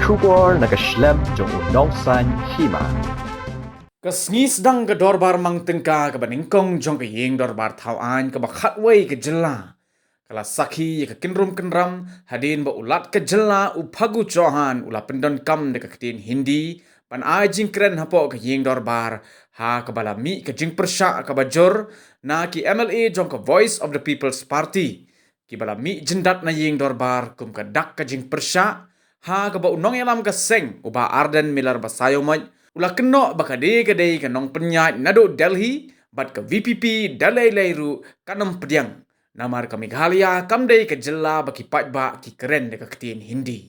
Shubor nakaslem jong unongsan hima. Kesngis dang ke dorbar mang tengka ke baningkong jong ke yeng dorbar tauan ke bakhatway ke jela. Kala sakhi ke kinrum kenram hadin ba ulat ke jela upagu johan ula pendon kam de ke ketin Hindi pan ajing keren hapo ke yeng dorbar ha ke balami ke jing persya ke bajor na ki MLA jong ke Voice of the People's Party. Ki balami jendat na yeng dorbar kum ke dak ke jing persya ha ke ba unong yalam ke seng uba arden milar basayomaj ula keno bakade kadai kanong penyat nado Delhi bat ke VPP dalai lairu kanam pediang namar ke Meghalaya kamdai ke jela baki patba ki keren deka ketin Hindi.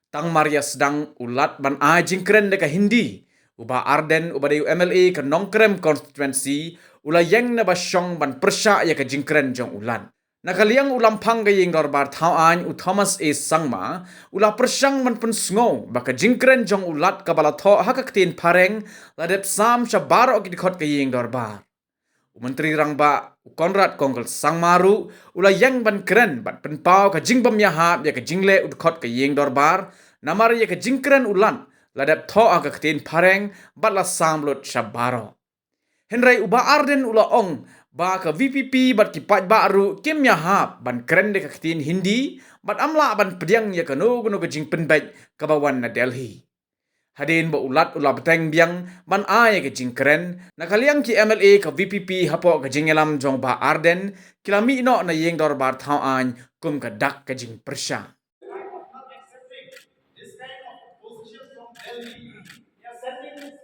Tang Maria sedang ulat ban ajing keren deka Hindi. Uba Arden uba dayu MLA ke Nongkrem constituency ula yang na basyong ban persya ya ke jingkren jong ulan. Nakaliang ulam pang gayeng dorbar tauan u Thomas A. Sangma ula persyang man pensngo baka jingkren jong ulat kabala tho hakaktin pareng ladep sam syabaro kidikot gayeng dorbar. Menteri Rangba Konrad Kongkel Sangmaru ula yang ban keren ban penpau ka jingbam yahap ya ka jingle udkot ka yeng dorbar namar ya ka jingkren ulan ladap tho aga ketin pareng batla samlut syabaro. Henry uba arden ula ong ba ka VPP bat kipat baru kim yahap ban keren de ka ketin Hindi bat amla ban pediang ya ka no ka jing penbait ka bawan na Delhi. Hadin ba ulat ula beteng biang ban ay ke jing keren nakaliang ki MLA ka VPP hapo ka jingelam jong ba arden kilami no na yeng dorbar tauan kum ka dak ka jing persya. This kind of position from Delhi, they are sending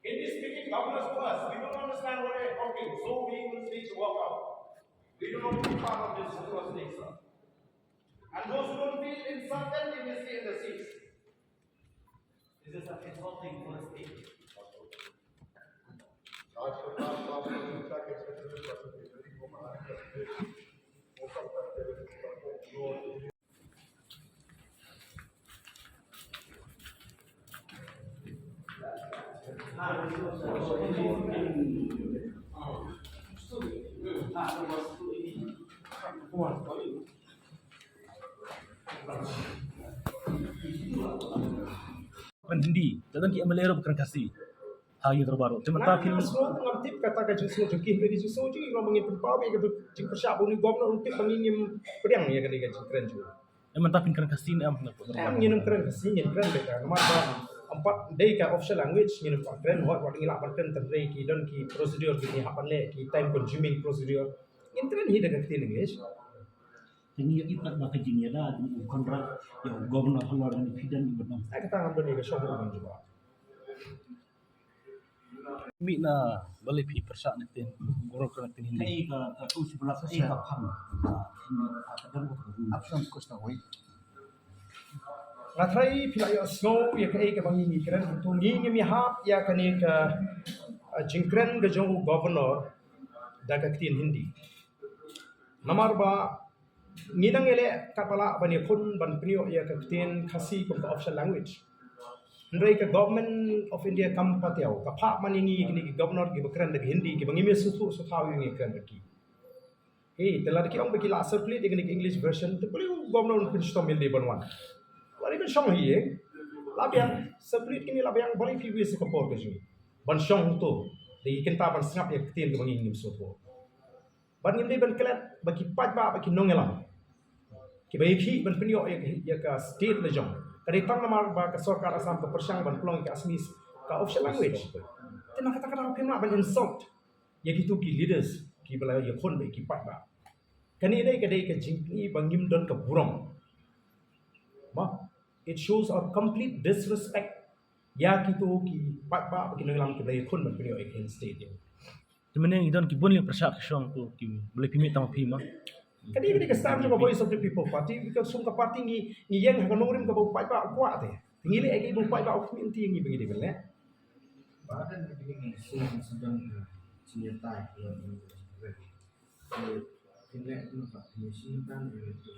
Hindi-speaking governors to us. We don't understand what they're talking, so we will need to work out. We do not want to be part of this atrocity, sir. And those who don't feel insulted, they will stay in the seats. This is an insulting for the state. Hindi, jangan ki MLA bukan kasih. Hagi terbaru. Cuma tapi Semua pengerti katakan justru jengkih bagi justru jadi kalau mengin penpawi kata jeng persiap buni gubernur untuk mengingin pedang ya kan dengan keren juga. emang tapi kan kasih ni am nak. Mengin keren kasih mengin keren mereka. Nomor empat day ka official language mengin keren hot wat ngilak keren terdiri ki dan ki prosedur ki hapan le ki time consuming prosedur. Mengin keren hi dengan ketin English. Ini ipat baka jingnya dah kontrak yang gubernur keluar dari pidan di benang. Saya kata ngambil ni ke show juga. Mi na balik pi persa natin. Gorok natin hindi. Saya ke sebelah saya ke pam. Ini akan Absam costa wei. Ngatrai pilai snow ya ke bangi keren untuk ni mi hap ya kani ke jingkren ke jong governor daga ketin Hindi. Namar ba ngidang ele kapala bani pun ban prio ya ke ketin kasih ke official language. Ndai ke government of India kam patiau ka pak maningi kini ke governor ke keren daga Hindi ke bangi mi sutu sutawi ngi keren bagi. Hey, telah kita bagi la circulate dengan English version tu boleh governor pun stop mil di banwan. Wali kan song hiye. Labiang circulate kini labiang boleh piwi se kapor ke ju. Ban song tu. Di kenta ban snap ya ketin ke bangi ngim soto. Ban ngim ban kelat bagi pat ba bagi nongelam. Ki bagi ki ban penyo ya ka state le jong. Kadi tang namar ba ka sarkar asam ke persyang ban pelong ke asmis ka official language. Tena kata-kata pimna ban insult. Ya gitu ki leaders ki bala ya kon ba ki pat ba. Kani dai kadai ke jingni bangim don ke burong. Ma, it shows our complete disrespect. Ya gitu ki pat ba ki ngelam ki bala kon ban penyo in stadium. Cuma ni idon ki bon li persa ke syong tu ki boleh pimi tang pima. Kadi ke stand sama Voice of the People Party because sung ka party ni yang ka nongrim ka pat ba kuat te. Ngili ai bu pat ba community ngi bengi de le. bahkan begini sedang senjata yang ini. Ini itu pak, ini simpan itu.